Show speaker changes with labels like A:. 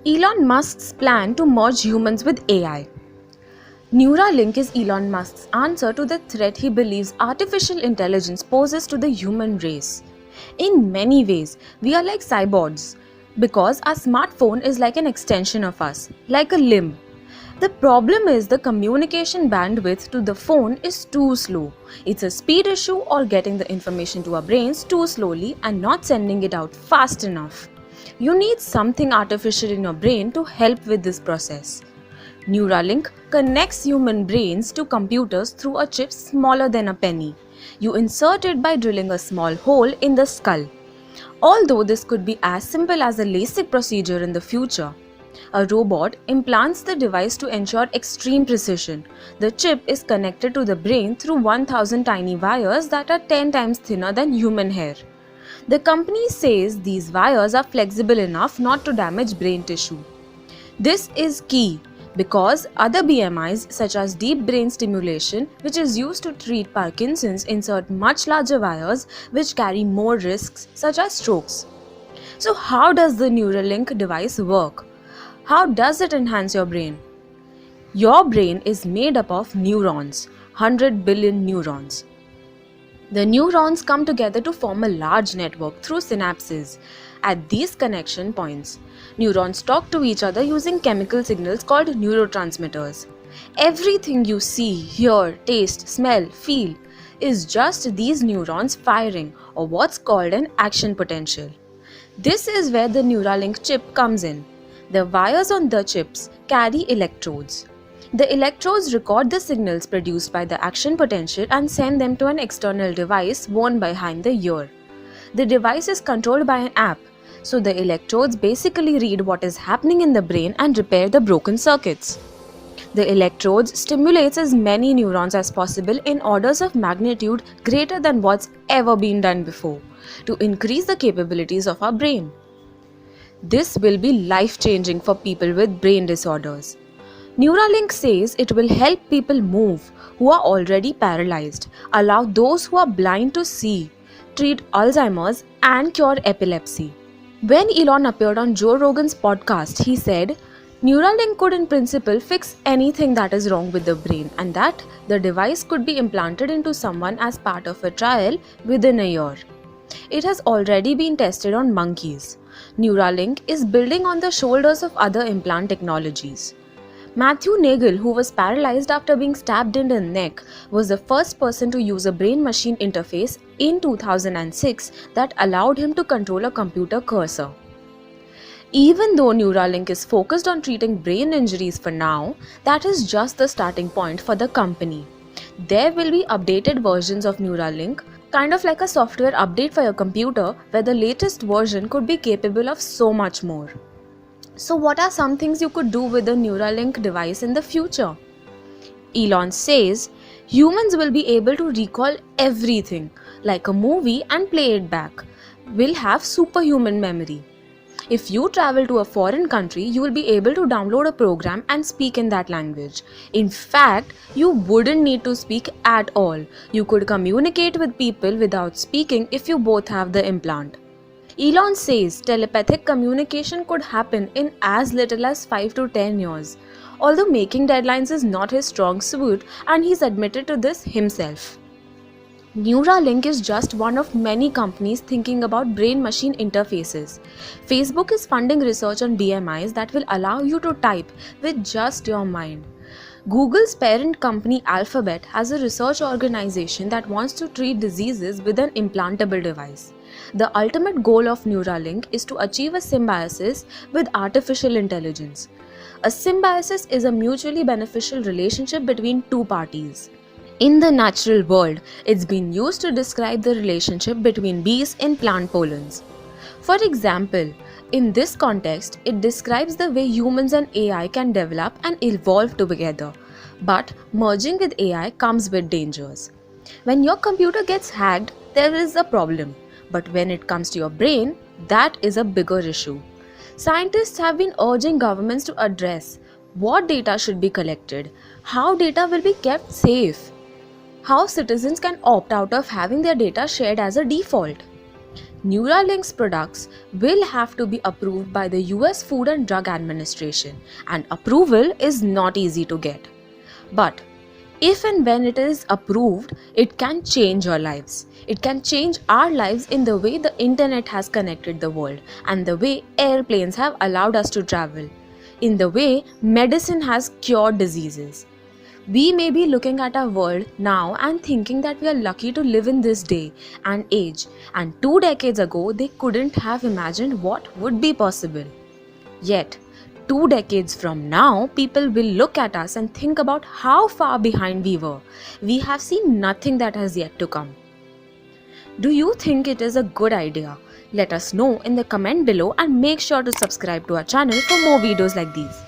A: Elon Musk's plan to merge humans with AI. Neuralink is Elon Musk's answer to the threat he believes artificial intelligence poses to the human race. In many ways, we are like cyborgs because our smartphone is like an extension of us, like a limb. The problem is the communication bandwidth to the phone is too slow. It's a speed issue or getting the information to our brains too slowly and not sending it out fast enough. You need something artificial in your brain to help with this process. Neuralink connects human brains to computers through a chip smaller than a penny. You insert it by drilling a small hole in the skull. Although this could be as simple as a LASIK procedure in the future, a robot implants the device to ensure extreme precision. The chip is connected to the brain through 1000 tiny wires that are 10 times thinner than human hair. The company says these wires are flexible enough not to damage brain tissue. This is key because other BMIs such as deep brain stimulation, which is used to treat Parkinson's, insert much larger wires which carry more risks such as strokes. So how does the Neuralink device work? How does it enhance your brain? Your brain is made up of neurons, 100 billion neurons. The neurons come together to form a large network through synapses. At these connection points, neurons talk to each other using chemical signals called neurotransmitters. Everything you see, hear, taste, smell, feel is just these neurons firing, or what's called an action potential. This is where the Neuralink chip comes in. The wires on the chips carry electrodes. The electrodes record the signals produced by the action potential and send them to an external device worn behind the ear. The device is controlled by an app, so the electrodes basically read what is happening in the brain and repair the broken circuits. The electrodes stimulates as many neurons as possible in orders of magnitude greater than what's ever been done before to increase the capabilities of our brain. This will be life-changing for people with brain disorders. Neuralink says it will help people move who are already paralyzed, allow those who are blind to see, treat Alzheimer's, and cure epilepsy. When Elon appeared on Joe Rogan's podcast, he said, Neuralink could in principle fix anything that is wrong with the brain and that the device could be implanted into someone as part of a trial within a year. It has already been tested on monkeys. Neuralink is building on the shoulders of other implant technologies. Matthew Nagel, who was paralyzed after being stabbed in the neck, was the first person to use a brain-machine interface in 2006 that allowed him to control a computer cursor. Even though Neuralink is focused on treating brain injuries for now, that is just the starting point for the company. There will be updated versions of Neuralink, kind of like a software update for your computer, where the latest version could be capable of so much more. So what are some things you could do with a Neuralink device in the future? Elon says humans will be able to recall everything, like a movie, and play it back. We'll have superhuman memory. If you travel to a foreign country, you will be able to download a program and speak in that language. In fact, you wouldn't need to speak at all. You could communicate with people without speaking if you both have the implant. Elon says telepathic communication could happen in as little as 5 to 10 years, although making deadlines is not his strong suit and he's admitted to this himself. Neuralink is just one of many companies thinking about brain-machine interfaces. Facebook is funding research on BMIs that will allow you to type with just your mind. Google's parent company Alphabet has a research organization that wants to treat diseases with an implantable device. The ultimate goal of Neuralink is to achieve a symbiosis with artificial intelligence. A symbiosis is a mutually beneficial relationship between two parties. In the natural world, it's been used to describe the relationship between bees in plant pollens. For example, in this context, it describes the way humans and AI can develop and evolve together. But merging with AI comes with dangers. When your computer gets hacked, there is a problem. But when it comes to your brain, that is a bigger issue. Scientists have been urging governments to address what data should be collected, how data will be kept safe, how citizens can opt out of having their data shared as a default. Neuralink's products will have to be approved by the US Food and Drug Administration, and approval is not easy to get. But if and when it is approved, it can change our lives. It can change our lives in the way the internet has connected the world, and the way airplanes have allowed us to travel, in the way medicine has cured diseases. We may be looking at our world now and thinking that we are lucky to live in this day and age, and 2 decades ago they couldn't have imagined what would be possible. Yet, 2 decades from now, people will look at us and think about how far behind we were. We have seen nothing that has yet to come. Do you think it is a good idea? Let us know in the comment below and make sure to subscribe to our channel for more videos like these.